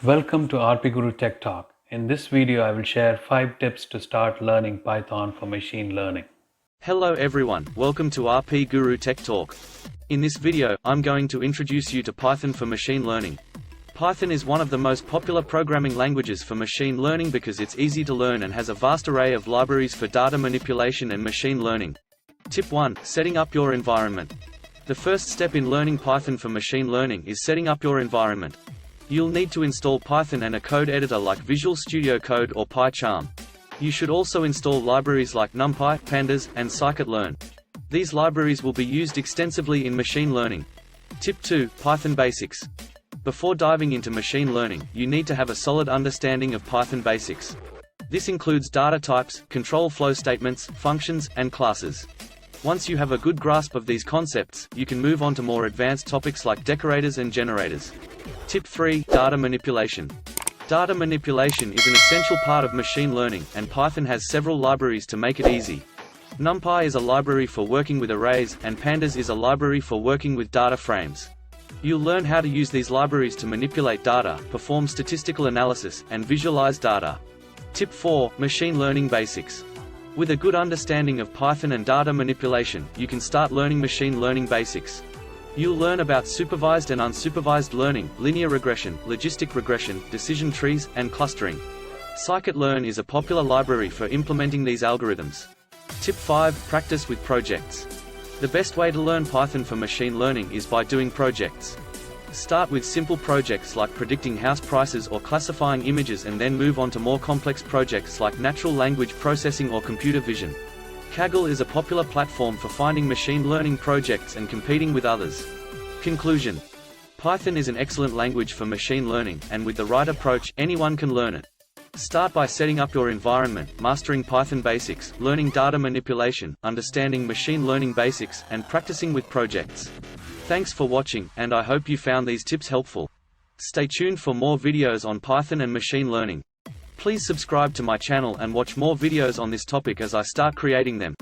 Welcome to RP Guru Tech Talk. In this video, I will share 5 tips to start learning Python for machine learning. Hello everyone, welcome to RP Guru Tech Talk. In this video, I'm going to introduce you to Python for machine learning. Python is one of the most popular programming languages for machine learning because it's easy to learn and has a vast array of libraries for data manipulation and machine learning. Tip 1. Setting up your environment. The first step in learning Python for machine learning is setting up your environment. You'll need to install Python and a code editor like Visual Studio Code or PyCharm. You should also install libraries like NumPy, Pandas, and scikit-learn. These libraries will be used extensively in machine learning. Tip 2. Python basics. Before diving into machine learning, you need to have a solid understanding of Python basics. This includes data types, control flow statements, functions, and classes. Once you have a good grasp of these concepts, you can move on to more advanced topics like decorators and generators. Tip 3. Data manipulation. Data manipulation is an essential part of machine learning, and Python has several libraries to make it easy. NumPy is a library for working with arrays, and Pandas is a library for working with data frames. You'll learn how to use these libraries to manipulate data, perform statistical analysis, and visualize data. Tip 4. Machine learning basics. With a good understanding of Python and data manipulation, you can start learning machine learning basics. You'll learn about supervised and unsupervised learning, linear regression, logistic regression, decision trees, and clustering. Scikit-learn is a popular library for implementing these algorithms. Tip 5. Practice with projects. The best way to learn Python for machine learning is by doing projects. Start with simple projects like predicting house prices or classifying images, and then move on to more complex projects like natural language processing or computer vision. Kaggle is a popular platform for finding machine learning projects and competing with others. Conclusion. Python is an excellent language for machine learning, and with the right approach, anyone can learn it. Start by setting up your environment, mastering Python basics, learning data manipulation, understanding machine learning basics, and practicing with projects. Thanks for watching, and I hope you found these tips helpful. Stay tuned for more videos on Python and machine learning. Please subscribe to my channel and watch more videos on this topic as I start creating them.